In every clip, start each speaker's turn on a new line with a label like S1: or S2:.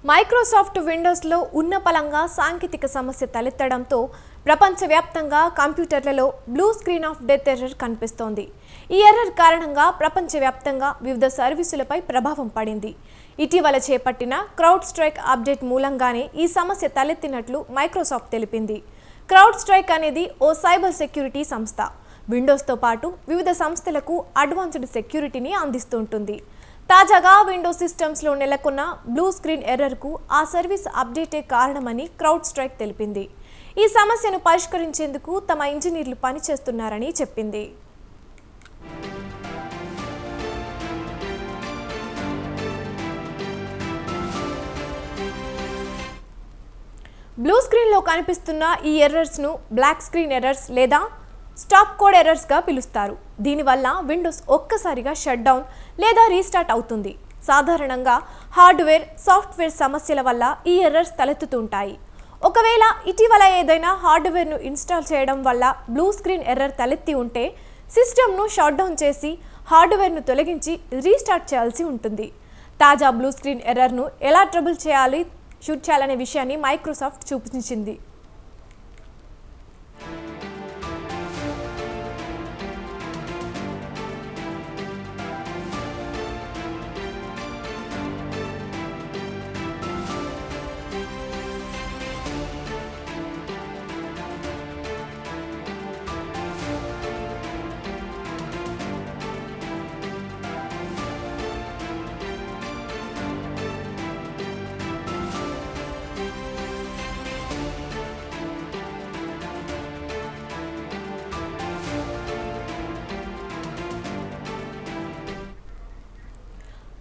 S1: Microsoft విండోస్లో ఉన్నపళంగా సాంకేతిక సమస్య తలెత్తడంతో ప్రపంచవ్యాప్తంగా కంప్యూటర్లలో blue screen of death error కనిపిస్తోంది. ఈ ఎర్రర్ కారణంగా ప్రపంచవ్యాప్తంగా వివిధ సర్వీసులపై ప్రభావం పడింది. ఇటీవల చేపట్టిన క్రౌడ్ స్ట్రైక్ అప్డేట్ మూలంగానే ఈ సమస్య తలెత్తినట్లు మైక్రోసాఫ్ట్ తెలిపింది. క్రౌడ్ స్ట్రైక్ అనేది ఓ సైబర్ సెక్యూరిటీ సంస్థ. విండోస్తో పాటు వివిధ సంస్థలకు అడ్వాన్స్డ్ సెక్యూరిటీని అందిస్తుంటుంది. తాజాగా విండోస్ సిస్టమ్స్లో నెలకొన్న బ్లూ స్క్రీన్ ఎర్రర్కు ఆ సర్వీస్ అప్డేటే కారణమని క్రౌడ్ స్ట్రైక్ తెలిపింది. ఈ సమస్యను పరిష్కరించేందుకు తమ ఇంజనీర్లు పనిచేస్తున్నారని చెప్పింది. బ్లూ స్క్రీన్లో కనిపిస్తున్న ఈ ఎర్రర్స్ను బ్లాక్ స్క్రీన్ ఎర్రర్స్ లేదా స్టాప్ కోడ్ ఎర్రర్స్గా పిలుస్తారు. దీనివల్ల విండోస్ ఒక్కసారిగా షట్ డౌన్ లేదా రీస్టార్ట్ అవుతుంది. సాధారణంగా హార్డ్వేర్, సాఫ్ట్వేర్ సమస్యల వల్ల ఈ ఎర్రర్స్ తలెత్తుతుంటాయి. ఒకవేళ ఇటీవల ఏదైనా హార్డ్వేర్ను ఇన్స్టాల్ చేయడం వల్ల బ్లూ స్క్రీన్ ఎర్రర్ తలెత్తి ఉంటే సిస్టమ్ను షట్ డౌన్ చేసి హార్డ్వేర్ను తొలగించి రీస్టార్ట్ చేయాల్సి ఉంటుంది. తాజా బ్లూ స్క్రీన్ ఎర్రర్ను ఎలా ట్రబుల్ చేయాలనే విషయాన్ని మైక్రోసాఫ్ట్ చూపించింది.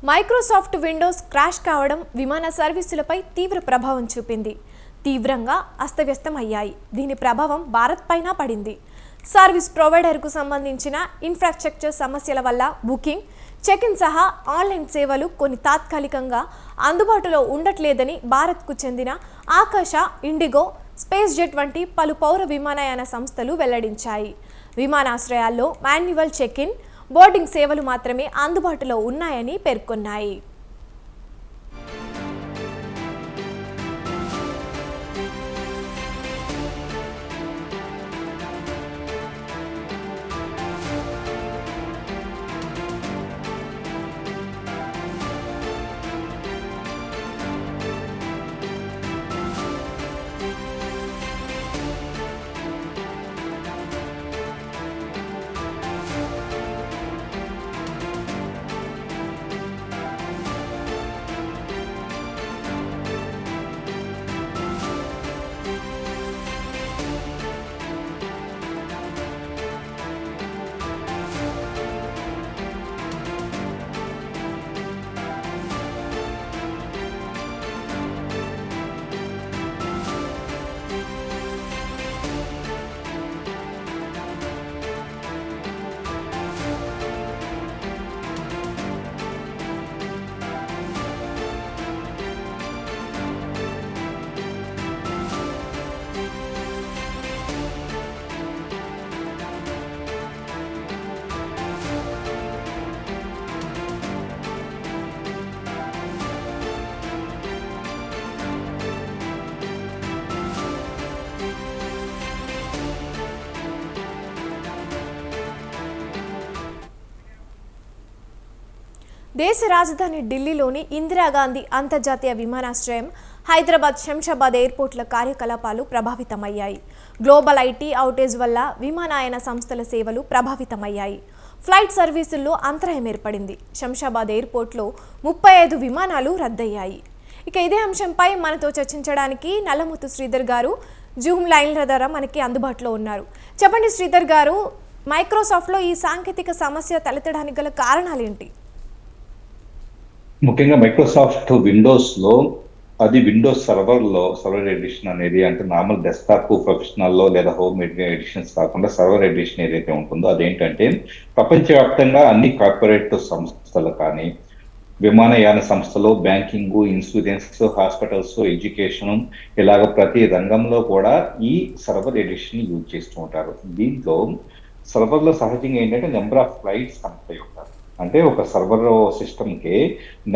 S1: మైక్రోసాఫ్ట్ విండోస్ క్రాష్ కావడం విమాన సర్వీసులపై తీవ్ర ప్రభావం చూపింది. తీవ్రంగా అస్తవ్యస్తం అయ్యాయి. దీని ప్రభావం భారత్ పైన పడింది. సర్వీస్ ప్రొవైడర్కు సంబంధించిన ఇన్ఫ్రాస్ట్రక్చర్ సమస్యల వల్ల బుకింగ్, చెక్-ఇన్ సహా ఆన్లైన్ సేవలు కొన్ని తాత్కాలికంగా అందుబాటులో ఉండట్లేదని భారత్కు చెందిన ఆకాశ, ఇండిగో, స్పేస్ జెట్ వంటి పలు పౌర విమానయాన సంస్థలు వెల్లడించాయి. విమానాశ్రయాల్లో మాన్యువల్ చెక్-ఇన్, బోర్డింగ్ సేవలు మాత్రమే అందుబాటులో ఉన్నాయని పేర్కొన్నాయి. దేశ రాజధాని ఢిల్లీలోని ఇందిరాగాంధీ అంతర్జాతీయ విమానాశ్రయం, హైదరాబాద్, శంషాబాద్ ఎయిర్పోర్ట్ల కార్యకలాపాలు ప్రభావితమయ్యాయి. గ్లోబల్ ఐటీ అవుటేజ్ వల్ల విమానయాన సంస్థల సేవలు ప్రభావితమయ్యాయి. ఫ్లైట్ సర్వీసుల్లో అంతరాయం ఏర్పడింది. శంషాబాద్ ఎయిర్పోర్ట్లో 35 విమానాలు రద్దయ్యాయి. ఇక ఇదే అంశంపై మనతో చర్చించడానికి నల్లముత్తు శ్రీధర్ గారు జూమ్ లైన్ల ద్వారా మనకి అందుబాటులో ఉన్నారు. చెప్పండి శ్రీధర్ గారు, మైక్రోసాఫ్ట్లో ఈ సాంకేతిక సమస్య తలెత్తడానికి గల కారణాలు ఏంటి?
S2: ముఖ్యంగా మైక్రోసాఫ్ట్ విండోస్లో అది విండోస్ సర్వర్ ఎడిషన్ అనేది, అంటే నార్మల్ డెస్క్టాప్ ప్రొఫెషనల్లో లేదా హోమ్ ఎడిషన్స్ కాకుండా సర్వర్ ఎడిషన్ ఏదైతే ఉంటుందో అదేంటంటే ప్రపంచవ్యాప్తంగా అన్ని కార్పొరేట్ సంస్థలు కానీ, విమానయాన సంస్థలు, బ్యాంకింగ్, ఇన్సూరెన్స్, హాస్పిటల్స్, ఎడ్యుకేషన్, ఇలాగ ప్రతి రంగంలో కూడా ఈ సర్వర్ ఎడిషన్ యూజ్ చేస్తూ ఉంటారు. దీంట్లో సర్వర్లో సహజంగా ఏంటంటే నెంబర్ ఆఫ్ ఫ్లైట్స్ కనెక్ట్ అయి ఉంటారు. అంటే ఒక సర్వర్ సిస్టమ్కి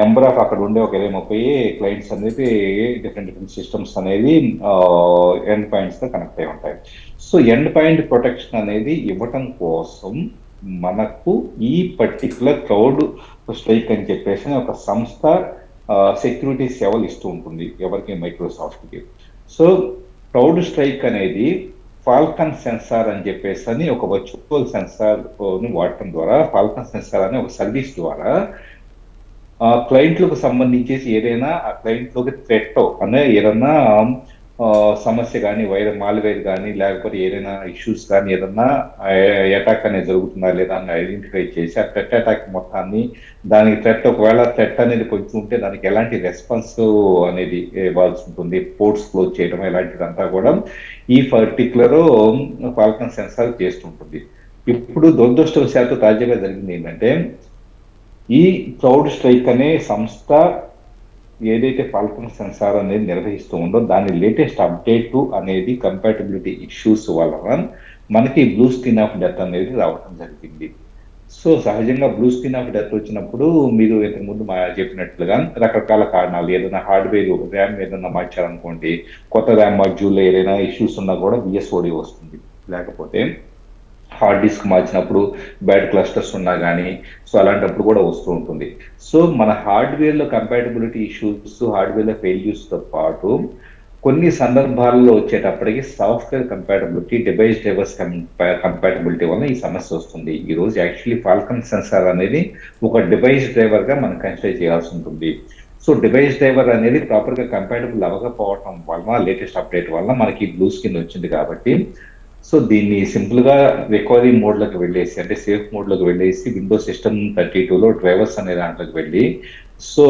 S2: నెంబర్ ఆఫ్ అక్కడ ఉండే ఒక 20-30 క్లయింట్స్ అనేది డిఫరెంట్ డిఫరెంట్ సిస్టమ్స్ అనేది ఎండ్ పాయింట్స్తో కనెక్ట్ అయి ఉంటాయి. సో ఎండ్ పాయింట్ ప్రొటెక్షన్ అనేది ఇవ్వటం కోసం మనకు ఈ పర్టికులర్ క్లౌడ్ స్ట్రైక్ అని చెప్పేసి ఒక సంస్థ సెక్యూరిటీ సేవలు ఇస్తూ ఉంటుంది ఎవరికి, మైక్రోసాఫ్ట్కి. సో క్లౌడ్ స్ట్రైక్ అనేది ఫాల్కన్ సెన్సార్ అని చెప్పేసి అని ఒక వర్చువల్ సెన్సార్ ని వాడటం ద్వారా, ఫాల్కన్ సెన్సార్ అనే ఒక సర్వీస్ ద్వారా క్లయింట్లకు సంబంధించేసి ఏదైనా ఆ క్లయింట్లోకి థ్రెట్ అనే ఏదన్నా సమస్య కానీ, మాల్వేర్ కానీ, లేకపోతే ఏదైనా ఇష్యూస్ కానీ, ఏదన్నా అటాక్ అనేది జరుగుతుందా లేదా అని ఐడెంటిఫై చేసి ఆ థ్రెట్ అటాక్ మొత్తాన్ని, దానికి థ్రెట్ ఒకవేళ థ్రెట్ అనేది కొంచెం ఉంటే దానికి ఎలాంటి రెస్పాన్స్ అనేది ఇవ్వాల్సి ఉంటుంది, పోర్ట్స్ క్లోజ్ చేయడం ఇలాంటిదంతా కూడా ఈ పర్టికులర్ ఫాల్కన్ సెన్సార్ చేస్తుంటుంది. ఇప్పుడు దురదృష్టవశాత్తు తాజాగా జరిగింది ఏంటంటే, ఈ క్లౌడ్ స్ట్రైక్ అనే సంస్థ ఏదైతే ఫాల్కన్ సెన్సార్ అనేది నిర్వహిస్తూ ఉందో దాని లేటెస్ట్ అప్డేట్ అనేది కంపాటబిలిటీ ఇష్యూస్ వలన మనకి బ్లూ స్క్రీన్ ఆఫ్ డెత్ అనేది రావడం జరిగింది. సో సహజంగా బ్లూ స్క్రీన్ ఆఫ్ డెత్ వచ్చినప్పుడు మీరు ఇంతకుముందు చెప్పినట్లుగా రకరకాల కారణాలు, ఏదైనా హార్డ్వేర్ ర్యామ్ ఏదైనా మార్చారనుకోండి, కొత్త ర్యామ్ మాడ్యూల్లో ఏదైనా ఇష్యూస్ ఉన్నా కూడా విఎస్ఓడి వస్తుంది. లేకపోతే హార్డ్ డిస్క్ మార్చినప్పుడు బ్యాడ్ క్లస్టర్స్ ఉన్నా కానీ, సో అలాంటప్పుడు కూడా వస్తూ ఉంటుంది. సో మన హార్డ్వేర్లో కంపాటబిలిటీ ఇష్యూస్, హార్డ్వేర్లో ఫెయిల్యూర్స్తో పాటు కొన్ని సందర్భాల్లో వచ్చేటప్పటికి software compatibility, device drivers compatibility వల్ల ఈ సమస్య వస్తుంది. ఈ రోజు యాక్చువల్లీ ఫాల్కన్ సెన్సార్ అనేది ఒక డివైస్ డ్రైవర్గా మనం కన్సిడర్ చేయాల్సి ఉంటుంది. సో డివైస్ డ్రైవర్ అనేది ప్రాపర్గా కంపాటబుల్ అవ్వకపోవటం వల్ల, లేటెస్ట్ అప్డేట్ వల్ల మనకి బ్లూ స్క్రీన్ వచ్చింది. కాబట్టి సో దీన్ని సింపుల్గా రికవరీ మోడ్లోకి వెళ్ళేసి, అంటే సేఫ్ మోడ్లోకి వెళ్ళేసి, విండోస్ సిస్టమ్ 32లో డ్రైవర్స్ అనే దాంట్లోకి వెళ్ళి, సో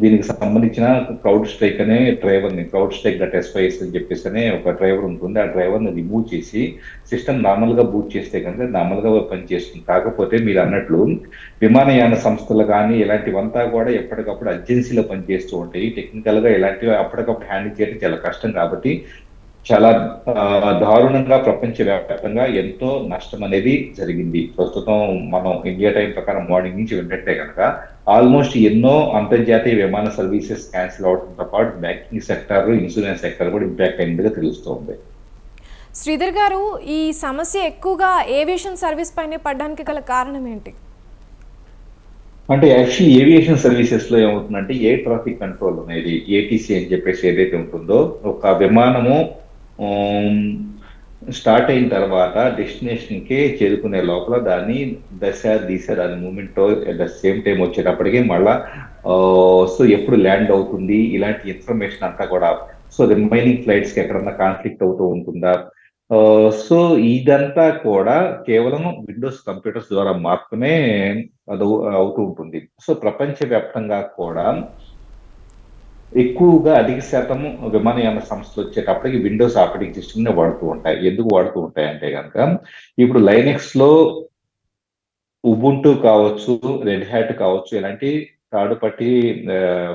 S2: దీనికి సంబంధించిన క్లౌడ్ స్ట్రైక్ అనే డ్రైవర్ని, క్లౌడ్ స్ట్రైక్ .spy అని చెప్పేసి అనే ఒక డ్రైవర్ ఉంటుంది. ఆ డ్రైవర్ని రిమూవ్ చేసి సిస్టమ్ నార్మల్గా బూట్ చేస్తే కనుక నార్మల్గా పనిచేస్తుంది. కాకపోతే మీరు అన్నట్లు విమానయాన సంస్థలు కానీ ఇలాంటివంతా కూడా ఎప్పటికప్పుడు అర్జెన్సీలో పనిచేస్తూ ఉంటాయి. టెక్నికల్గా ఇలాంటివి అప్పటికప్పుడు హ్యాండిల్ చేయడం చాలా కష్టం. కాబట్టి చాలా దారుణంగా ప్రపంచవ్యాప్తంగా ఎంతో నష్టం అనేది జరిగింది. ప్రస్తుతం మనం ఇండియా టైం ప్రకారం మార్నింగ్ నుంచి వింటే కనుక ఆల్మోస్ట్ ఎన్నో అంతర్జాతీయ విమాన సర్వీసెస్ క్యాన్సిల్ అవడంతో పాటు బ్యాంకింగ్ సెక్టర్, ఇన్సూరెన్స్ సెక్టర్ కూడా ఇంపాక్ట్ అయినట్టుగా తెలుస్తోంది.
S1: శ్రీధర్ గారు, ఈ సమస్య ఎక్కువగా ఏవియేషన్ సర్వీస్ పైనే పడడానికి గల కారణం ఏంటి?
S2: అంటే యాక్చువల్లీ ఏవియేషన్ సర్వీసెస్ లో ఏమవుతుందంటే, ఎయిర్ ట్రాఫిక్ కంట్రోల్ అనేది ఏటీసీ అని చెప్పేసి ఏదైతే ఉంటుందో, ఒక విమానము స్టార్ట్ అయిన తర్వాత డెస్టినేషన్కి చేరుకునే లోపల దాని దిశ దాని moment at the same time వచ్చేటప్పటికి మళ్ళా సో ఎప్పుడు ల్యాండ్ అవుతుంది, ఇలాంటి ఇన్ఫర్మేషన్ అంతా కూడా, సో రిమైనింగ్ ఫ్లైట్స్కి ఎక్కడన్నా కాన్ఫ్లిక్ట్ అవుతూ ఉంటుందా, సో ఇదంతా కూడా కేవలం విండోస్ కంప్యూటర్స్ ద్వారా మాత్రమే అది అవుతూ ఉంటుంది. సో ప్రపంచవ్యాప్తంగా కూడా ఎక్కువగా అధిక శాతం విమానయాన సంస్థలు వచ్చేటప్పటికి విండోస్ ఆపరేటింగ్ సిస్టమ్ ని వాడుతూ ఉంటాయి. ఎందుకు వాడుతూ ఉంటాయి అంటే కనుక, ఇప్పుడు లైనెక్స్ లో ఉబుంటూ కావచ్చు, రెడ్ హ్యాట్ కావచ్చు, ఇలాంటి థర్డ్ పార్టీ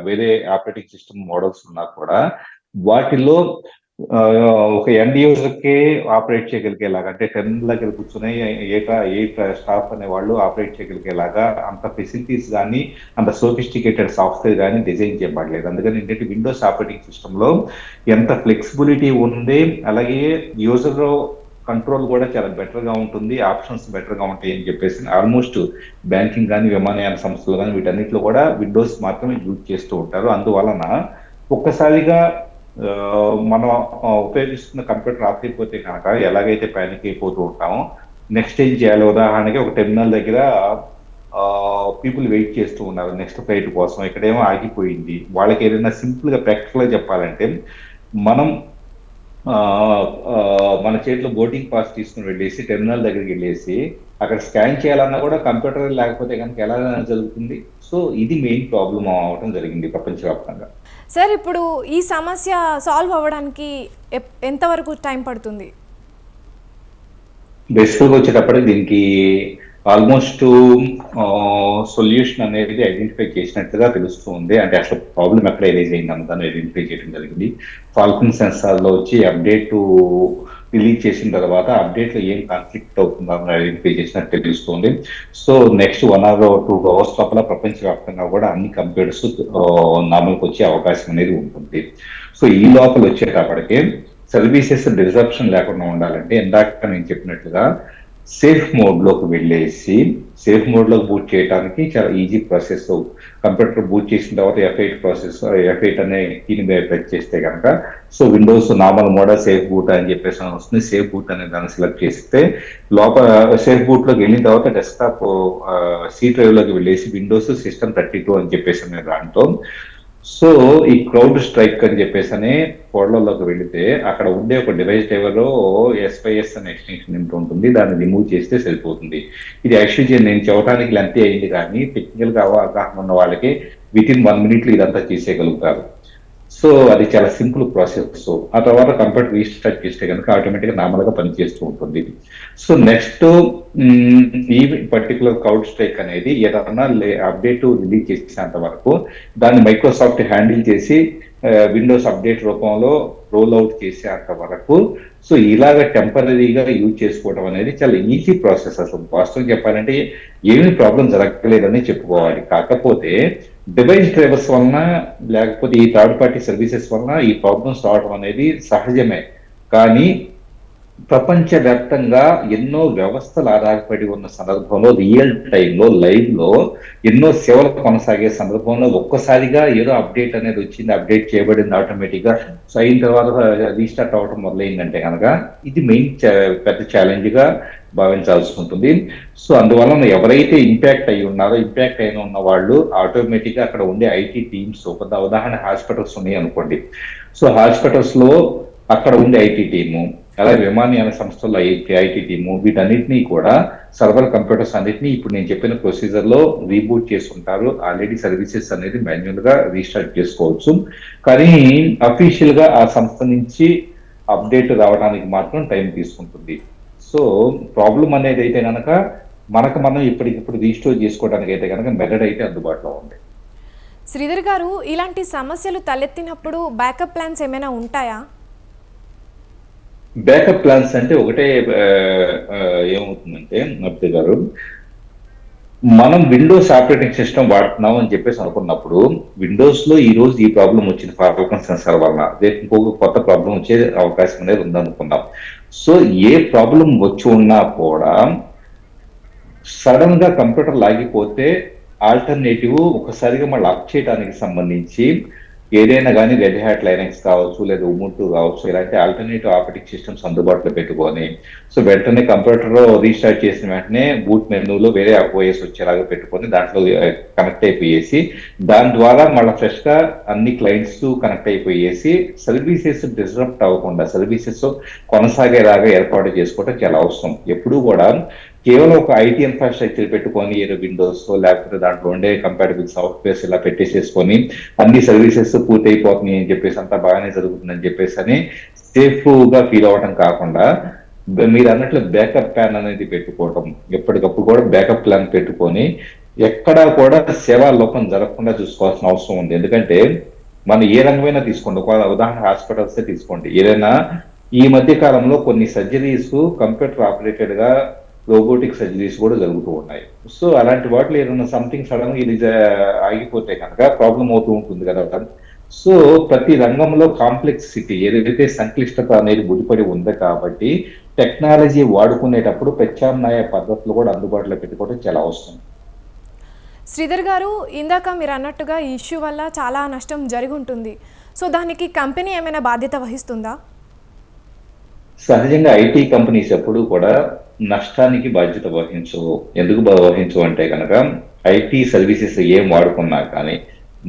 S2: వేరే ఆపరేటింగ్ సిస్టమ్ మోడల్స్ ఉన్నా కూడా వాటిలో ఒక ఎండ్ యూజర్ కి ఆపరేట్ చేయగలిగేలాగా, అంటే టెర్మినల్ దగ్గర కూర్చొని ఏ స్టాఫ్ అనే వాళ్ళు ఆపరేట్ చేయగలిగేలాగా అంత ఫెసిలిటీస్ కానీ, అంత సోఫిస్టికేటెడ్ సాఫ్ట్వేర్ కానీ డిజైన్ చేయబడలేదు. అందుకని ఏంటంటే విండోస్ ఆపరేటింగ్ సిస్టమ్ లో ఎంత ఫ్లెక్సిబిలిటీ ఉంది, అలాగే యూజర్ కంట్రోల్ కూడా చాలా బెటర్ గా ఉంటుంది, ఆప్షన్స్ బెటర్ గా ఉంటాయి అని చెప్పేసి ఆల్మోస్ట్ బ్యాంకింగ్ కానీ, విమానయాన సంస్థలు కానీ వీటన్నిటిలో కూడా విండోస్ మాత్రమే యూజ్ చేస్తూ ఉంటారు. అందువలన ఒక్కసారిగా మనం ఉపయోగిస్తున్న కంప్యూటర్ ఆఫ్ అయిపోతే కనుక ఎలాగైతే ప్యానిక్ అయిపోతూ ఉంటామో, నెక్స్ట్ ఏం చేయాలి, ఉదాహరణకి ఒక టెర్మినల్ దగ్గర పీపుల్ వెయిట్ చేస్తూ ఉన్నారు నెక్స్ట్ ఫ్లైట్ కోసం, ఇక్కడేమో ఆగిపోయింది. వాళ్ళకి ఏదైనా సింపుల్గా ప్రాక్టికల్గా చెప్పాలంటే, మనం మన చేతిలో బోర్డింగ్ పాస్ తీసుకుని వెళ్ళేసి టెర్మినల్ దగ్గరికి వెళ్ళేసి అక్కడ స్కాన్ చేయాలన్నా కూడా కంప్యూటర్ లేకపోతే కనుక ఎలా జరుగుతుంది. సో ఇది మెయిన్ ప్రాబ్లం అవడం జరిగింది ప్రపంచవ్యాప్తంగా.
S1: సార్, ఇప్పుడు ఈ సమస్య సాల్వ్ అవ్వడానికి ఎంతవరకు టైం పడుతుంది?
S2: బేసికల్గా వచ్చేటప్పటికి దీనికి ఆల్మోస్ట్ సొల్యూషన్ అనేది ఐడెంటిఫై చేసినట్టుగా తెలుస్తుంది. అంటే అసలు ప్రాబ్లం ఎక్కడ ఎరేజ్ అయింది అన్నదాన్ని ఐడెంటిఫై చేయడం జరిగింది. ఫాల్కన్ సెన్సార్ లో వచ్చి అప్డేట్ రిలీజ్ చేసిన తర్వాత అప్డేట్లో ఏం కాన్ఫ్లిక్ట్ అవుతుందో ఐడెంటిఫై చేసినట్టు తెలుస్తుంది. సో నెక్స్ట్ 1 or 2 hours లోపల ప్రపంచవ్యాప్తంగా కూడా అన్ని కంప్యూటర్స్ నార్మల్కి వచ్చే అవకాశం అనేది ఉంటుంది. సో ఈ లోపల వచ్చేటప్పటికే సర్వీసెస్ డిస్రప్షన్ లేకుండా ఉండాలంటే ఇందాక నేను చెప్పినట్లుగా సేఫ్ మోడ్లోకి వెళ్ళేసి సేఫ్ మోడ్లోకి బూట్ చేయడానికి చాలా ఈజీ ప్రాసెస్. కంప్యూటర్ బూట్ చేసిన తర్వాత F8 ప్రాసెస్ F8 అనే కీని ప్రెస్ చేస్తే కనుక so Windows normal mode safe boot అని చెప్పేసి వస్తుంది. సేఫ్ బూట్ అనే దాన్ని సెలెక్ట్ చేస్తే లోపల సేఫ్ బూట్లోకి వెళ్ళిన తర్వాత డెస్క్టాప్ C డ్రైవ్లోకి వెళ్ళేసి విండోస్ సిస్టమ్ 32 అని చెప్పేసి అనే దాంట్లో సో ఈ క్రౌడ్ స్ట్రైక్ అని చెప్పేసి అనే ఫోల్డర్లోకి వెళితే అక్కడ ఉండే ఒక డివైస్ డ్రైవర్ SYS అనే ఎక్స్టెన్షన్ ఉంటుంది, దాన్ని రిమూవ్ చేస్తే సరిపోతుంది. ఇది యాక్చువల్లీ నేను చెప్పడానికి లెంతీ అయింది కానీ టెక్నికల్గా అవగాహన ఉన్న వాళ్ళకి వితిన్ 1 minute ఇదంతా చేసేయగలుగుతారు. సో అది చాలా సింపుల్ ప్రాసెస్. ఆ తర్వాత కంప్యూటర్ రీస్టార్ట్ చేస్తే కనుక ఆటోమేటిక్గా నార్మల్గా పనిచేస్తూ ఉంటుంది. సో నెక్స్ట్ ఈ పర్టికులర్ క్రౌడ్ స్ట్రైక్ అనేది ఏదన్నా అప్డేట్ రిలీజ్ చేసేంత వరకు దాన్ని మైక్రోసాఫ్ట్ హ్యాండిల్ చేసి విండోస్ అప్డేట్ రూపంలో రోల్ అవుట్ చేసేంత వరకు సో ఇలాగ టెంపరీగా యూజ్ చేసుకోవడం అనేది చాలా ఈజీ ప్రాసెస్. అసలు వాస్తవం చెప్పాలంటే ఏమీ ప్రాబ్లం జరగలేదని చెప్పుకోవాలి. కాకపోతే డివైస్ డ్రైవర్స్ వలన లేకపోతే ఈ థర్డ్ పార్టీ సర్వీసెస్ వలన ఈ ప్రాబ్లమ్స్ రావడం అనేది సహజమే. కానీ ప్రపంచవ్యాప్తంగా ఎన్నో వ్యవస్థలు ఆధారపడి ఉన్న సందర్భంలో రియల్ టైంలో లైవ్ లో ఎన్నో సేవలు కొనసాగే సందర్భంలో ఒక్కసారిగా ఏదో అప్డేట్ అనేది వచ్చింది, అప్డేట్ చేయబడింది ఆటోమేటిక్ గా. సో అయిన తర్వాత రీస్టార్ట్ అవ్వడం మొదలైందంటే కనుక ఇది మెయిన్ పెద్ద ఛాలెంజ్ గా భావించాల్సి ఉంటుంది. సో అందువలన ఎవరైతే ఇంపాక్ట్ అయి ఉన్నారో ఇంపాక్ట్ అయిన ఉన్న వాళ్ళు ఆటోమేటిక్ గా అక్కడ ఉండే IT టీమ్స్, ఉదాహరణ హాస్పిటల్స్ ఉన్నాయి అనుకోండి. సో హాస్పిటల్స్ లో అక్కడ ఉండే IT టీము, అలాగే విమానయాన సంస్థల్లో IT టీము, వీటన్నిటినీ కూడా సర్వర్ కంప్యూటర్స్ అన్నిటినీ ఇప్పుడు నేను చెప్పిన ప్రొసీజర్ లో రీబూట్ చేసి ఉంటారు. ఆల్రెడీ సర్వీసెస్ అనేది మాన్యువల్ గా రీస్టార్ట్ చేసుకోవచ్చు. కానీ అఫీషియల్ గా ఆ సంస్థ నుంచి అప్డేట్ రావడానికి మాత్రం టైం తీసుకుంటుంది. సో ప్రాబ్లం అనేది అయితే కనుక మనం ఇప్పటికిప్పుడు రీస్టోర్ చేసుకోవడానికి అయితే కనుక మెథడ్ అయితే అందుబాటులో ఉంది.
S1: శ్రీధర్ గారు, ఇలాంటి సమస్యలు తలెత్తినప్పుడు బ్యాకప్ ప్లాన్స్ ఏమైనా ఉంటాయా?
S2: బ్యాకప్ ప్లాన్స్ అంటే ఒకటే ఏమవుతుందంటే నర్తి గారు, మనం విండోస్ ఆపరేటింగ్ సిస్టమ్ వాడుతున్నాం అని చెప్పేసి అనుకున్నప్పుడు విండోస్ లో ఈ రోజు ఈ ప్రాబ్లం వచ్చింది ఫాల్కన్ సెన్సార్ వలన, రేపు ఇంకొక కొత్త ప్రాబ్లం వచ్చే అవకాశం అనేది ఉందనుకుందాం. సో ఏ ప్రాబ్లం వచ్చి ఉన్నా కూడా సడన్ గా కంప్యూటర్ లాగిపోతే ఆల్టర్నేటివ్ ఒకసారిగా మళ్ళీ అప్ చేయడానికి సంబంధించి ఏదైనా కానీ రెడ్ హ్యాట్ లైనక్స్ కావచ్చు లేదా ఉబుంటు కావచ్చు, ఇలాంటి ఆల్టర్నేటివ్ ఆపరేటింగ్ సిస్టమ్స్ అందుబాటులో పెట్టుకొని సో వెంటనే కంప్యూటర్ రీస్టార్ట్ చేసిన వెంటనే బూట్ మెనూలో వేరే OS వచ్చేలాగా పెట్టుకొని దాంట్లో కనెక్ట్ అయిపోయేసి దాని ద్వారా మళ్ళీ ఫ్రెష్ గా అన్ని క్లయింట్స్ కనెక్ట్ అయిపోయేసి సర్వీసెస్ డిస్రప్ట్ అవ్వకుండా సర్వీసెస్ కొనసాగేలాగా ఏర్పాటు చేసుకోవడం చాలా అవసరం. ఎప్పుడూ కూడా కేవలం ఒక IT ఇన్ఫ్రాస్ట్రక్చర్ పెట్టుకొని ఏదో విండోస్ లేకపోతే దాంట్లో ఉండే కంపాటబుల్ సాఫ్ట్వేర్స్ ఇలా పెట్టేసేసుకొని అన్ని సర్వీసెస్ పూర్తి అయిపోతున్నాయి అని చెప్పేసి అంతా బాగానే జరుగుతుందని చెప్పేసి అని సేఫ్ గా ఫీల్ అవ్వడం కాకుండా మీరు అన్నట్లు బ్యాకప్ ప్లాన్ అనేది పెట్టుకోవడం, ఎప్పటికప్పుడు కూడా బ్యాకప్ ప్లాన్ పెట్టుకొని ఎక్కడా కూడా సేవా లోపం జరగకుండా చూసుకోవాల్సిన అవసరం ఉంది. ఎందుకంటే మనం ఏ రంగమైనా తీసుకోండి, ఒక ఉదాహరణ హాస్పిటల్స్ తీసుకోండి, ఏదైనా ఈ మధ్య కాలంలో కొన్ని సర్జరీస్ కంప్యూటర్ ఆపరేటెడ్ గా రోబోటిక్ సర్జరీస్ కూడా జరుగుతూ ఉన్నాయి. సో అలాంటి వాటిలో ఏదైనా సంథింగ్ సడన్ గా ఇది ఆగిపోతే కనుక ప్రాబ్లం అవుతూ ఉంటుంది కదా. సో ప్రతి రంగంలో కాంప్లెక్సిటీ ఏదైతే సంక్లిష్టత అనేది ముడిపడి ఉంది కాబట్టి టెక్నాలజీ వాడుకునేటప్పుడు ప్రత్యామ్నాయ పద్ధతులు కూడా అందుబాటులో పెట్టుకోవడం చాలా అవసరం.
S1: శ్రీధర్ గారు, ఇందాక మీరు అన్నట్టుగా ఈ ఇష్యూ వల్ల చాలా నష్టం జరిగి ఉంటుంది. సో దానికి కంపెనీ ఏమైనా బాధ్యత వహిస్తుందా?
S2: సహజంగా IT కంపెనీస్ ఎప్పుడు కూడా నష్టానికి బాధ్యత వహించవు. ఎందుకు వహించవు అంటే కనుక IT సర్వీసెస్ ఏం వాడుకున్నా కానీ,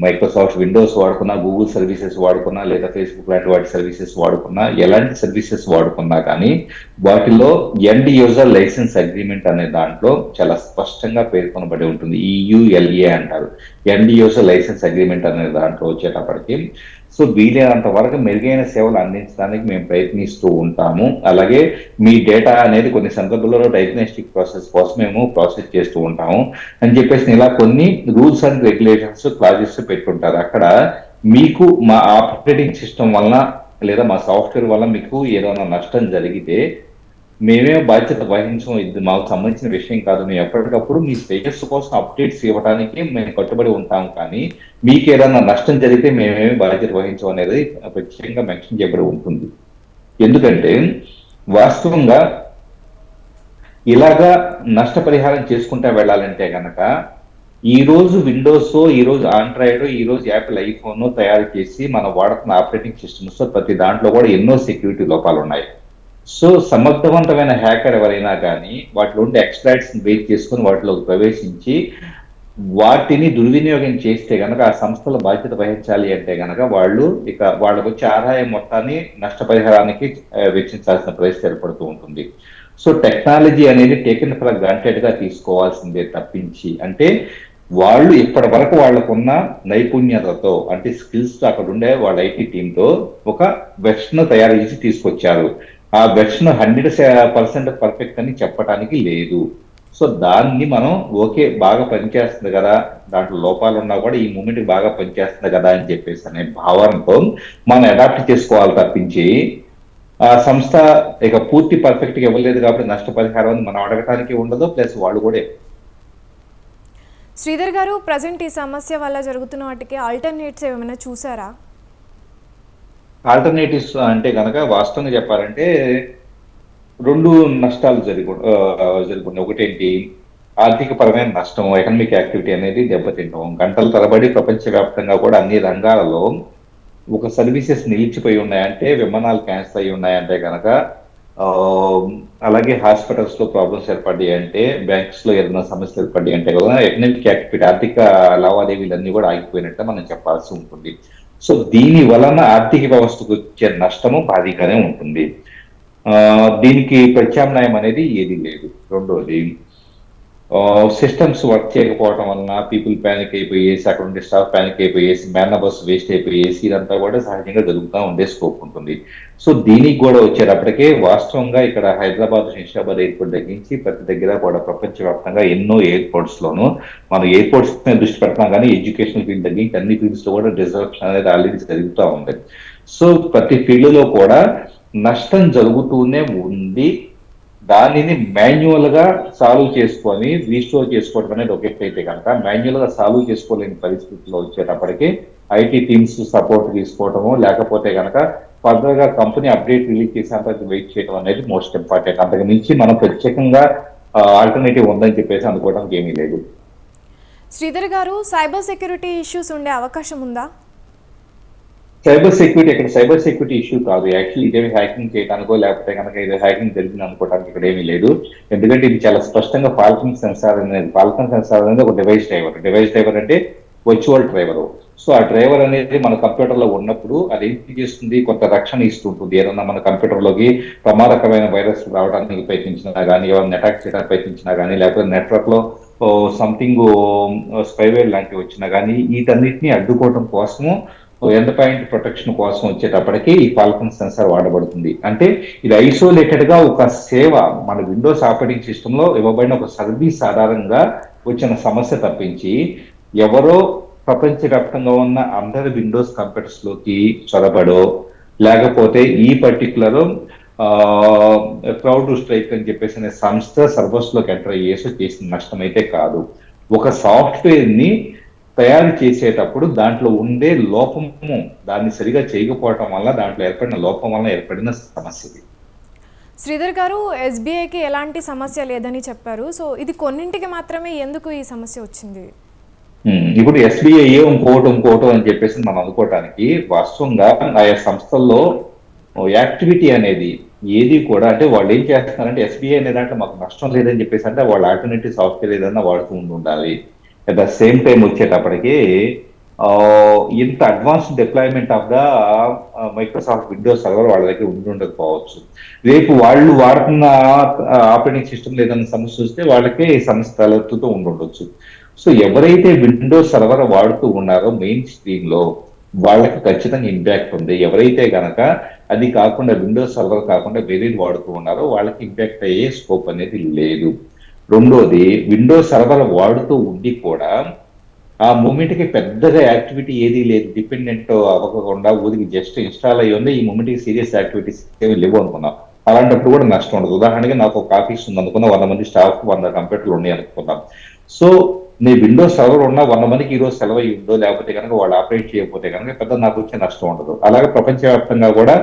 S2: మైక్రోసాఫ్ట్ విండోస్ వాడుకున్నా, గూగుల్ సర్వీసెస్ వాడుకున్నా, లేదా ఫేస్బుక్ లాంటి వాటి సర్వీసెస్ వాడుకున్నా, ఎలాంటి సర్వీసెస్ వాడుకున్నా కానీ వాటిలో ఎండ్ యూజర్ లైసెన్స్ అగ్రిమెంట్ అనే దాంట్లో చాలా స్పష్టంగా పేర్కొనబడి ఉంటుంది. EULA అంటారు, ఎండ్ యూజర్ లైసెన్స్ అగ్రిమెంట్ అనే దాంట్లో వచ్చేటప్పటికి. సో వీలైనంత వరకు మెరుగైన సేవలు అందించడానికి మేము ప్రయత్నిస్తూ ఉంటాము. అలాగే మీ డేటా అనేది కొన్ని సందర్భాల్లో డయాగ్నోస్టిక్ ప్రాసెస్ కోసం మేము ప్రాసెస్ చేస్తూ ఉంటాము అని చెప్పేసి ఇలా కొన్ని రూల్స్ అండ్ రెగ్యులేషన్స్ క్లాజెస్ పెట్టుకుంటారు. అక్కడ మీకు మా ఆపరేటింగ్ సిస్టమ్ వలన లేదా మా సాఫ్ట్వేర్ వల్ల మీకు ఏదైనా నష్టం జరిగితే మేమే బాధ్యత వహించం, ఇది మాకు సంబంధించిన విషయం కాదు. మేము ఎప్పటికప్పుడు మీ శ్రేయస్సు కోసం అప్డేట్స్ ఇవ్వడానికి మేము కట్టుబడి ఉంటాం, కానీ మీకు ఏదైనా నష్టం జరిగితే మేమేమి బాధ్యత వహించం అనేది ప్రత్యేకంగా మెన్షన్ చేయబడి ఉంటుంది. ఎందుకంటే వాస్తవంగా ఇలాగా నష్టపరిహారం చేసుకుంటా వెళ్ళాలంటే గనక ఈ రోజు విండోస్, ఈ రోజు ఆండ్రాయిడ్, ఈ రోజు యాపిల్ ఐఫోన్ తయారు చేసి మనం వాడుతున్న ఆపరేటింగ్ సిస్టమ్స్ ప్రతి దాంట్లో కూడా ఎన్నో సెక్యూరిటీ లోపాలు ఉన్నాయి. సో సమర్థవంతమైన హ్యాకర్ ఎవరైనా కానీ వాటిలో ఉండే ఎక్స్ప్లాయిట్స్ బేస్ చేసుకుని వాటిలోకి ప్రవేశించి వాటిని దుర్వినియోగం చేస్తే గనక ఆ సంస్థల బాధ్యత వహించాలి అంటే గనక వాళ్ళు ఇక వాళ్ళకు వచ్చే ఆదాయం మొత్తాన్ని నష్టపరిహారానికి వెచ్చించాల్సిన పరిస్థితి ఏర్పడుతూ ఉంటుంది. సో టెక్నాలజీ అనేది టేకెన్ ఫర్ గ్రాంటెడ్ గా తీసుకోవాల్సిందే తప్పించి, అంటే వాళ్ళు ఇప్పటి వరకు వాళ్ళకున్న నైపుణ్యతతో, అంటే స్కిల్స్ అక్కడ ఉండే వాళ్ళ ఐటీ టీంతో ఒక వెర్షన్ తయారు చేసి తీసుకొచ్చారు. ఆ వెర్షన్ 100% పర్ఫెక్ట్ అని చెప్పడానికి లేదు. సో దాన్ని మనం ఓకే బాగా పనిచేస్తుంది కదా, దాంట్లో లోపాలు ఉన్నా కూడా ఈ మూమెంట్ బాగా పనిచేస్తుంది కదా అని చెప్పేసి అనే భావనతో మనం అడాప్ట్ చేసుకోవాలి తప్పించి ఆ సంస్థ ఇక పూర్తి పర్ఫెక్ట్ గా ఇవ్వలేదు కాబట్టి నష్టపరిహారం మనం అడగటానికి ఉండదు, ప్లస్ వాళ్ళు కూడా.
S1: శ్రీధర్ గారు, ప్రజెంట్ ఈ సమస్య వల్ల జరుగుతున్న వాటికి ఆల్టర్నేట్స్ ఏమైనా చూసారా?
S2: ఆల్టర్నేటివ్స్ అంటే కనుక వాస్తవంగా చెప్పాలంటే రెండు నష్టాలు జరుగుతున్నాయి. ఒకటేంటి, ఆర్థిక పరమైన నష్టం, ఎకనామిక్ యాక్టివిటీ అనేది దెబ్బతింటాం. గంటల తరబడి ప్రపంచవ్యాప్తంగా కూడా అన్ని రంగాలలో ఒక సర్వీసెస్ నిలిచిపోయి ఉన్నాయంటే, విమానాలు క్యాన్సిల్ అయి ఉన్నాయంటే కనుక, అలాగే హాస్పిటల్స్ లో ప్రాబ్లమ్స్ ఏర్పడ్డాయి అంటే, బ్యాంక్స్ లో ఏదైనా సమస్యలు ఏర్పడ్డాయి అంటే కదా, ఎకనామిక్ యాక్టివిటీ ఆర్థిక లావాదేవీలన్నీ కూడా ఆగిపోయినట్టు మనం చెప్పాల్సి ఉంటుంది. సో దీని వలన ఆర్థిక వ్యవస్థకు వచ్చే నష్టము భారీగానే ఉంటుంది. దీనికి ప్రత్యామ్నాయం అనేది ఏది లేదు. రెండోది, సిస్టమ్స్ వర్క్ చేయకపోవడం వలన పీపుల్ ప్యానిక్ అయిపోయేసి, అక్కడ ఉండే స్టాఫ్ ప్యానిక్ అయిపోయేసి, మ్యాన్ అవర్స్ వేస్ట్ అయిపోయేసి, ఇదంతా కూడా సహజంగా జరుగుతూ ఉండే స్కోప్ ఉంటుంది. సో దీనికి కూడా వచ్చేటప్పటికే వాస్తవంగా ఇక్కడ హైదరాబాద్, శంషాబాద్ ఎయిర్పోర్ట్ తగ్గించి ప్రతి దగ్గర కూడా ప్రపంచవ్యాప్తంగా ఎన్నో ఎయిర్పోర్ట్స్ లోను మనం ఎయిర్పోర్ట్స్ మీద దృష్టి పెడతాం, కానీ ఎడ్యుకేషన్ ఫీల్డ్ తగ్గించి అన్ని ఫీల్డ్స్ లో కూడా డిజర్ప్షన్ అనేది ఆల్రెడీ జరుగుతూ ఉంది. సో ప్రతి ఫీల్డ్ లో కూడా నష్టం జరుగుతూనే ఉంది. దానిని మాన్యువల్ గా సాల్వ్ చేసుకొని రీస్టోర్ చేసుకోవడం అనేది ఒక ఎత్తైతే కనుక, మాన్యువల్ గా సాల్వ్ చేసుకోలేని పరిస్థితుల్లో వచ్చేటప్పటికి ఐటీ టీమ్స్ సపోర్ట్ తీసుకోవడము, లేకపోతే కనుక ఫర్దర్ గా కంపెనీ అప్డేట్ రిలీజ్ చేసేంత వెయిట్ చేయడం అనేది మోస్ట్ ఇంపార్టెంట్. అంతకు మించి మనం ప్రత్యేకంగా ఆల్టర్నేటివ్ ఉందని చెప్పేసి అనుకోవడానికి ఏమీ లేదు.
S1: శ్రీధర్ గారు, సైబర్ సెక్యూరిటీ ఇష్యూస్ ఉండే అవకాశం ఉందా?
S2: సైబర్ సెక్యూరిటీ ఇక్కడ సైబర్ సెక్యూరిటీ ఇష్యూ కాదు. యాక్చువల్లీ ఇదేమి హ్యాకింగ్ చేయడానికో లేకపోతే కనుక ఇది హ్యాకింగ్ జరిగింది అనుకోవడానికి ఇక్కడ ఏమీ లేదు. ఎందుకంటే ఇది చాలా స్పష్టంగా ఫాల్కన్ సెన్సార్ అనేది ఒక డివైస్ డ్రైవర్ అంటే వర్చువల్ డ్రైవర్. సో ఆ డ్రైవర్ అనేది మన కంప్యూటర్ లో ఉన్నప్పుడు అది ఏంటి చేస్తుంది, కొంత రక్షణ ఇస్తుంటుంది. ఏదన్నా మన కంప్యూటర్ లోకి ప్రమాదకరమైన వైరస్ రావడానికి ప్రయత్నించినా కానీ, ఎవరైనా అటాక్ చేయడానికి ప్రయత్నించినా కానీ, లేకపోతే నెట్వర్క్ లో సంథింగ్ స్పైవేర్ లాంటివి వచ్చినా కానీ, వీటన్నిటిని అడ్డుకోవడం కోసము ఎండ్ పాయింట్ ప్రొటెక్షన్ కోసం వచ్చేటప్పటికి ఈ ఫాల్కన్ సెన్సార్ వాడబడుతుంది. అంటే ఇది ఐసోలేటెడ్ గా ఒక సేవ, మన విండోస్ ఆపరేటింగ్ సిస్టమ్ లో ఇవ్వబడిన ఒక సర్వీస్ ఆధారంగా వచ్చిన సమస్య తప్పించి ఎవరో ప్రపంచవ్యాప్తంగా ఉన్న అందరి విండోస్ కంప్యూటర్స్ లోకి చొరబడో, లేకపోతే ఈ పర్టికులర్ క్రౌడ్ స్ట్రైక్ అని చెప్పేసి అనే సంస్థ సర్వర్స్ లోకి ఎంటర్ అయ్యేసి చేసిన నష్టం అయితే కాదు. ఒక సాఫ్ట్వేర్ ని తయారు చేసేటప్పుడు దాంట్లో ఉండే లోపము, దాన్ని సరిగా చేయకపోవటం వల్ల దాంట్లో ఏర్పడిన లోపం వల్ల ఏర్పడిన సమస్య.
S1: శ్రీధర్ గారు, ఎస్బీఐకి ఎలాంటి సమస్య లేదని చెప్పారు. సో ఇది కొన్నింటికి మాత్రమే ఎందుకు ఈ సమస్య వచ్చింది?
S2: ఇప్పుడు ఎస్బీఐ ఇంకోటో అని చెప్పేసి మనం అనుకోవటానికి వాస్తవంగా ఆయా సంస్థల్లో యాక్టివిటీ అనేది ఏది కూడా, అంటే వాళ్ళు ఏం చేస్తున్నారంటే ఎస్బీఐ అనే దాంట్లో మాకు నష్టం లేదని చెప్పేసి అంటే వాళ్ళు ఆల్టర్నేటివ్ సాఫ్ట్వేర్ ఏదైనా వాడుతూ ఉండాలి. అట్ ద సేమ్ టైం వచ్చేటప్పటికి ఇంత advance deployment of the Microsoft Windows server వాళ్ళ దగ్గర ఉండకపోవచ్చు. రేపు వాళ్ళు వాడుతున్న ఆపరేటింగ్ సిస్టమ్ ఏదైనా సమస్య వస్తే వాళ్ళకే సమస్య తలెత్తుతూ ఉండొచ్చు. సో ఎవరైతే విండోస్ సర్వర్ వాడుతూ ఉన్నారో మెయిన్ స్ట్రీమ్ లో వాళ్ళకి ఖచ్చితంగా ఇంపాక్ట్ ఉంది. ఎవరైతే గనక అది కాకుండా విండోస్ సర్వర్ కాకుండా వేరేది వాడుతూ ఉన్నారో వాళ్ళకి ఇంపాక్ట్ అయ్యే స్కోప్ అనేది లేదు. రెండోది, విండోస్ సర్వర్ వాడుతూ ఉండి కూడా ఆ మూమెంట్ కి పెద్దగా యాక్టివిటీ ఏదీ లేదు, డిపెండెంట్ అవ్వకుండా ఊరికి జస్ట్ ఇన్స్టాల్ అయ్యి ఉంది, ఈ మూమెంట్ కి సీరియస్ యాక్టివిటీస్ ఏమి లేవు అనుకున్నాం. అలాంటప్పుడు కూడా నష్టం ఉండదు. ఉదాహరణకి నాకు ఒక ఆఫీస్ ఉంది అనుకున్నా, 100 మంది స్టాఫ్, 100 కంప్యూటర్లు ఉన్నాయి అనుకుందాం. సో నీ విండోస్ సర్వర్ ఉన్న 100 మందికి ఈ రోజు సెలవు అయ్యి ఉందో, లేకపోతే కనుక వాళ్ళు ఆపరేట్ చేయకపోతే కనుక పెద్ద నాకు వచ్చే నష్టం ఉండదు. అలాగే ప్రపంచవ్యాప్తంగా కూడా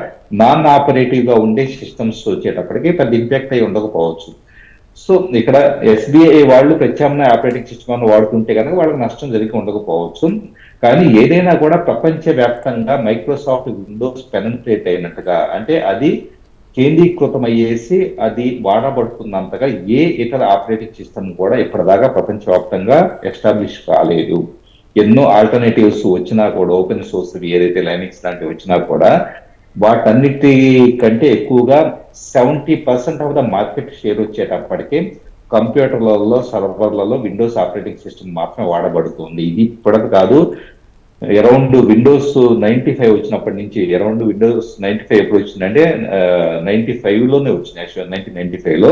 S2: నాన్ ఆపరేటివ్ గా ఉండే సిస్టమ్స్ వచ్చేటప్పటికి పెద్ద ఇంపాక్ట్ అయి ఉండకపోవచ్చు. సో ఇక్కడ ఎస్బీఐ వాళ్ళు ప్రత్యామ్నాయ ఆపరేటింగ్ సిస్టమ్ వాడుతుంటే కనుక వాళ్ళకి నష్టం జరిగి ఉండకపోవచ్చు. కానీ ఏదైనా కూడా ప్రపంచ వ్యాప్తంగా మైక్రోసాఫ్ట్ విండోస్ పెనట్రేట్ అయినట్టుగా, అంటే అది కేంద్రీకృతం అయ్యేసి అది వాడబడుతున్నంతగా ఏ ఇతర ఆపరేటింగ్ సిస్టమ్ కూడా ఇప్పటిదాకా ప్రపంచవ్యాప్తంగా ఎస్టాబ్లిష్ కాలేదు. ఎన్నో ఆల్టర్నేటివ్స్ వచ్చినా కూడా, ఓపెన్ సోర్స్ ఏదైతే లైనిక్స్ లాంటివి వచ్చినా కూడా, వాటన్నిటి కంటే ఎక్కువగా 70% ఆఫ్ ద మార్కెట్ షేర్ వచ్చేటప్పటికి కంప్యూటర్లలో, సర్వర్లలో విండోస్ ఆపరేటింగ్ సిస్టమ్ మాత్రమే వాడబడుతుంది. ఇది ఇప్పటికి కాదు, అరౌండ్ విండోస్ 95 వచ్చినప్పటి నుంచి, అరౌండ్ విండోస్ 95 ఎప్పుడు వచ్చిందంటే 95లోనే వచ్చింది, యాక్చువల్ 1995లో.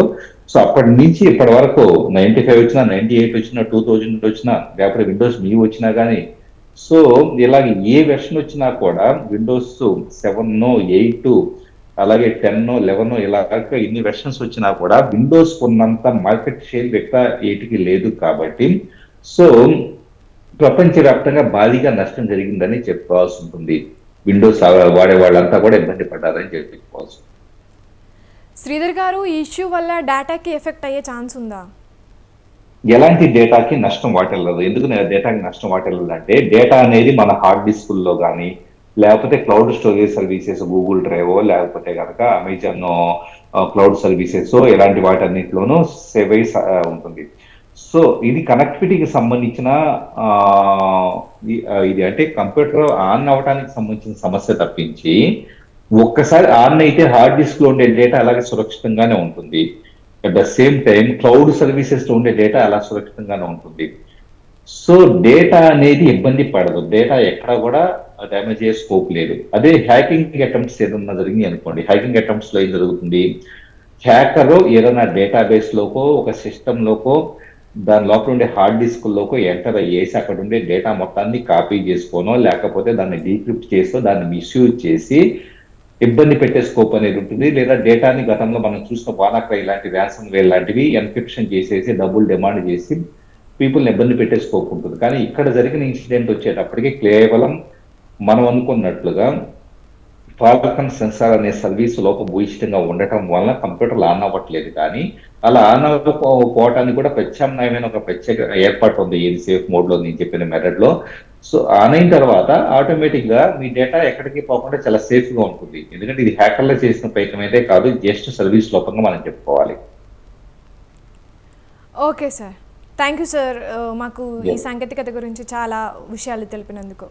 S2: సో అప్పటి నుంచి ఇప్పటి వరకు 95 వచ్చినా, 98 వచ్చినా, 2000 వచ్చినా, లేకపోతే విండోస్ మీ వచ్చినా కానీ, సో ఇలాగ ఏ వెర్షన్ వచ్చినా కూడా విండోస్ 7, 8, అలాగే 10, 11 ఇలాగ ఇన్ని వెర్షన్స్ వచ్చినా కూడా విండోస్ ఉన్నంత మార్కెట్ షేర్ మిగతా ఏటికి లేదు. కాబట్టి సో ప్రపంచవ్యాప్తంగా భారీగా నష్టం జరిగిందని చెప్పుకోవాల్సి ఉంటుంది. విండోస్ వాడే వాళ్ళంతా కూడా ఇబ్బంది పడ్డారని చెప్పుకోవాల్సి ఉంటుంది.
S1: శ్రీధర్ గారు, ఈ ఇష్యూ వల్ల డేటాకి ఎఫెక్ట్ అయ్యే ఛాన్స్ ఉందా?
S2: ఎలాంటి డేటాకి నష్టం వాటిల్లదు. ఎందుకు డేటాకి నష్టం వాటిల్లదు అంటే, డేటా అనేది మన హార్డ్ డిస్కుల్లో కానీ, లేకపోతే cloud storage services, Google drive, లేకపోతే కనుక అమెజాన్ క్లౌడ్ సర్వీసెస్, ఇలాంటి వాటన్నిటిలోనూ సేవ్ అయి ఉంటుంది. సో ఇది కనెక్టివిటీకి సంబంధించిన ఆ, ఇది అంటే కంప్యూటర్ ఆన్ అవ్వడానికి సంబంధించిన సమస్య తప్పించి, ఒక్కసారి ఆన్ అయితే హార్డ్ డిస్క్ లో ఉండే డేటా అలాగే సురక్షితంగానే ఉంటుంది. At the same time cloud services లో ఉండే డేటా అలా సురక్షితంగానే ఉంటుంది. సో డేటా అనేది ఇబ్బంది పడదు, డేటా ఎక్కడ కూడా డ్యామేజ్ అయ్యే స్కోప్ లేదు. అదే హ్యాకింగ్ అటెంప్ట్స్ ఏదన్నా జరిగింది అనుకోండి, హ్యాకింగ్ అటెంప్ట్స్ లో ఏం జరుగుతుంది, హ్యాకర్ ఏదైనా డేటాబేస్ లోకో, ఒక సిస్టమ్ లోకో, దాని లోపల ఉండే హార్డ్ డిస్క్ లోకో ఎంటర్ అయ్యేసి అక్కడ ఉండే డేటా మొత్తాన్ని కాపీ చేసుకోనో, లేకపోతే దాన్ని డీక్రిప్ట్ చేసో, దాన్ని మిస్యూజ్ చేసి ఇబ్బంది పెట్టే స్కోప్ అనేది ఉంటుంది. లేదా డేటాని గతంలో మనం చూసిన వానాక్రై ఇలాంటి ర్యాన్సమ్ వేర్ లాంటివి ఎన్క్రిప్షన్ చేసేసి డబ్బులు డిమాండ్ చేసి పీపుల్ని ఇబ్బంది పెట్టే స్కోప్ ఉంటుంది. కానీ ఇక్కడ జరిగిన ఇన్సిడెంట్ వచ్చేటప్పటికి కేవలం మనం అనుకున్నట్లుగా ఫాల్కన్ సెన్సార్ అనే సర్వీస్ లోపభూయిష్టంగా ఉండటం వలన కంప్యూటర్లు ఆన్ అవ్వట్లేదు. కానీ అలా ఆన్ అవ్వకపోవటానికి కూడా ప్రత్యామ్నాయమైన ఒక ప్రత్యేక ఏర్పాటు ఉంది, ఏది సేఫ్ మోడ్ లో నేను చెప్పిన మెథడ్ లో. సో ఆన్ అయిన తర్వాత ఆటోమేటిక్ గా మీ డేటా ఎక్కడికి పోకుండా చాలా సేఫ్ గా ఉంటుంది. ఎందుకంటే ఇది హ్యాకర్లు చేసిన ప్రయత్నం అయితే కాదు, జస్ట్ సర్వీస్ లోపంగా మనం చెప్పుకోవాలి.
S1: Okay sir, thank you sir, మాకు ఈ
S2: Yeah.
S1: సాంకేతికత గురించి చాలా విషయాలు తెలిపినందుకు.